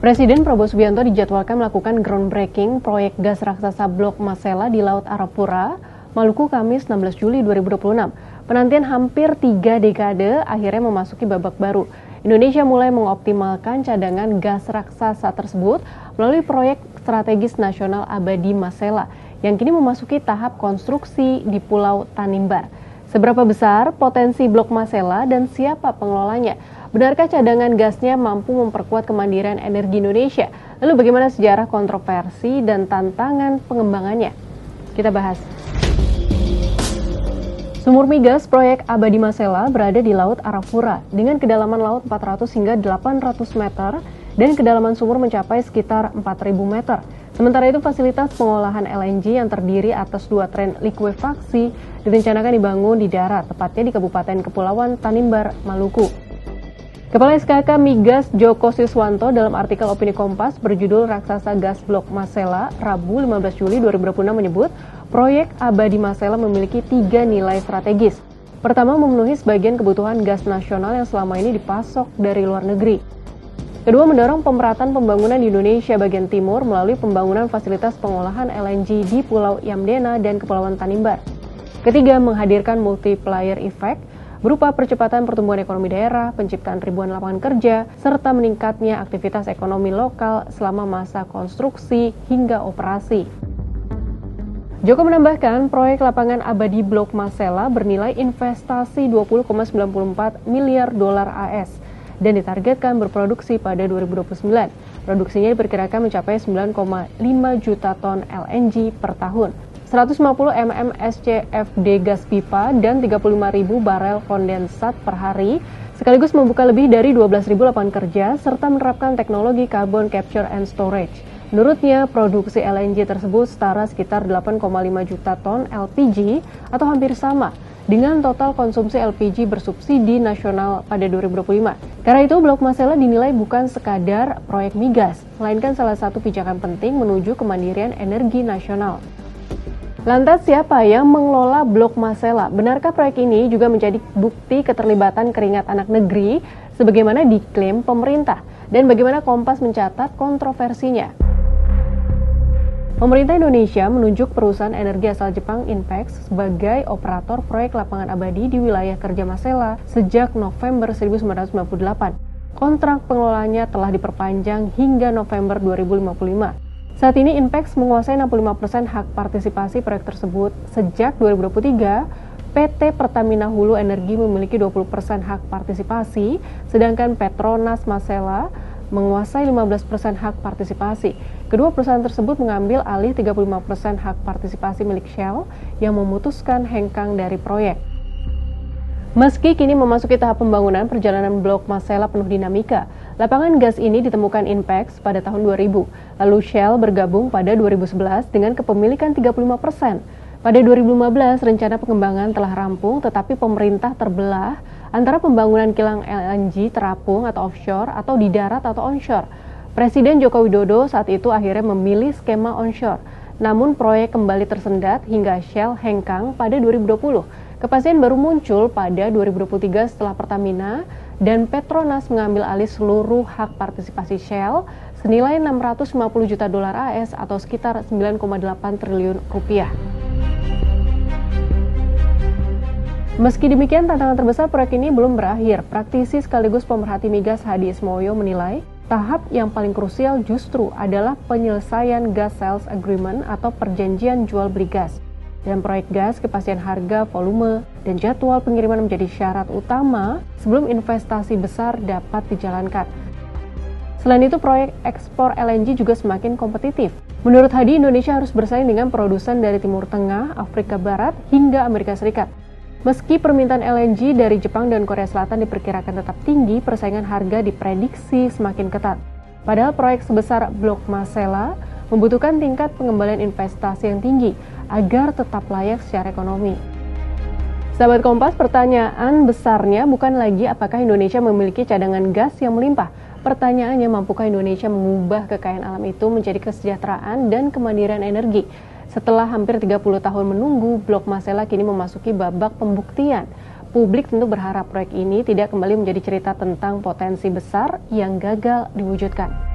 Presiden Prabowo Subianto dijadwalkan melakukan groundbreaking proyek gas raksasa Blok Masela di Laut Arafura, Maluku, Kamis 16 Juli 2026. Penantian hampir 3 dekade akhirnya memasuki babak baru. Indonesia mulai mengoptimalkan cadangan gas raksasa tersebut melalui proyek strategis nasional abadi Masela yang kini memasuki tahap konstruksi di Pulau Tanimbar. Seberapa besar potensi Blok Masela dan siapa pengelolanya? Benarkah cadangan gasnya mampu memperkuat kemandirian energi Indonesia? Lalu bagaimana sejarah kontroversi dan tantangan pengembangannya? Kita bahas. Sumur migas proyek Abadi Masela berada di Laut Arafura dengan kedalaman laut 400 hingga 800 meter dan kedalaman sumur mencapai sekitar 4.000 meter. Sementara itu fasilitas pengolahan LNG yang terdiri atas 2 tren likuifaksi direncanakan dibangun di darat, tepatnya di Kabupaten Kepulauan Tanimbar, Maluku. Kepala SKK Migas Joko Siswanto dalam artikel Opini Kompas berjudul Raksasa Gas Blok Masela, Rabu 15 Juli 2026 menyebut, proyek Abadi Masela memiliki 3 nilai strategis. Pertama, memenuhi sebagian kebutuhan gas nasional yang selama ini dipasok dari luar negeri. Kedua, mendorong pemerataan pembangunan di Indonesia bagian timur melalui pembangunan fasilitas pengolahan LNG di Pulau Yamdena dan Kepulauan Tanimbar. Ketiga, menghadirkan multiplier effect berupa percepatan pertumbuhan ekonomi daerah, penciptaan ribuan lapangan kerja, serta meningkatnya aktivitas ekonomi lokal selama masa konstruksi hingga operasi. Joko menambahkan, proyek lapangan abadi Blok Masela bernilai investasi 20,94 miliar dolar AS dan ditargetkan berproduksi pada 2029. Produksinya diperkirakan mencapai 9,5 juta ton LNG per tahun. 150 mm SCFD gas pipa dan 35.000 barel kondensat per hari, sekaligus membuka lebih dari 12.000 lapangan kerja serta menerapkan teknologi carbon capture and storage. Menurutnya, produksi LNG tersebut setara sekitar 8,5 juta ton LPG atau hampir sama dengan total konsumsi LPG bersubsidi nasional pada 2025. Karena itu, Blok Masela dinilai bukan sekadar proyek migas, melainkan salah satu pijakan penting menuju kemandirian energi nasional. Lantas siapa yang mengelola Blok Masela? Benarkah proyek ini juga menjadi bukti keterlibatan keringat anak negeri sebagaimana diklaim pemerintah? Dan bagaimana Kompas mencatat kontroversinya? Pemerintah Indonesia menunjuk perusahaan energi asal Jepang Inpex sebagai operator proyek lapangan abadi di wilayah kerja Masela sejak November 1998. Kontrak pengelolaannya telah diperpanjang hingga November 2055. Saat ini Inpex menguasai 65% hak partisipasi proyek tersebut. Sejak 2023, PT Pertamina Hulu Energi memiliki 20% hak partisipasi, sedangkan Petronas Masela menguasai 15% hak partisipasi. Kedua perusahaan tersebut mengambil alih 35% hak partisipasi milik Shell yang memutuskan hengkang dari proyek. Meski kini memasuki tahap pembangunan, perjalanan Blok Masela penuh dinamika. Lapangan gas ini ditemukan Inpex pada tahun 2000, lalu Shell bergabung pada 2011 dengan kepemilikan 35%. Pada 2015, rencana pengembangan telah rampung, tetapi pemerintah terbelah antara pembangunan kilang LNG terapung atau offshore atau di darat atau onshore. Presiden Joko Widodo saat itu akhirnya memilih skema onshore. Namun proyek kembali tersendat hingga Shell hengkang pada 2020. Kepastian baru muncul pada 2023 setelah Pertamina dan Petronas mengambil alih seluruh hak partisipasi Shell senilai 650 juta dolar AS atau sekitar 9,8 triliun rupiah. Meski demikian, tantangan terbesar proyek ini belum berakhir. Praktisi sekaligus pemerhati migas Hadi Ismoyo menilai, tahap yang paling krusial justru adalah penyelesaian gas sales agreement atau perjanjian jual beli gas. Dalam proyek gas, kepastian harga, volume, dan jadwal pengiriman menjadi syarat utama sebelum investasi besar dapat dijalankan. Selain itu, proyek ekspor LNG juga semakin kompetitif. Menurut Hadi, Indonesia harus bersaing dengan produsen dari Timur Tengah, Afrika Barat, hingga Amerika Serikat. Meski permintaan LNG dari Jepang dan Korea Selatan diperkirakan tetap tinggi, persaingan harga diprediksi semakin ketat. Padahal proyek sebesar Blok Masela membutuhkan tingkat pengembalian investasi yang tinggi agar tetap layak secara ekonomi. Sahabat Kompas, pertanyaan besarnya bukan lagi apakah Indonesia memiliki cadangan gas yang melimpah. Pertanyaannya, mampukah Indonesia mengubah kekayaan alam itu menjadi kesejahteraan dan kemandirian energi? Setelah hampir 30 tahun menunggu, Blok Masela kini memasuki babak pembuktian. Publik tentu berharap proyek ini tidak kembali menjadi cerita tentang potensi besar yang gagal diwujudkan.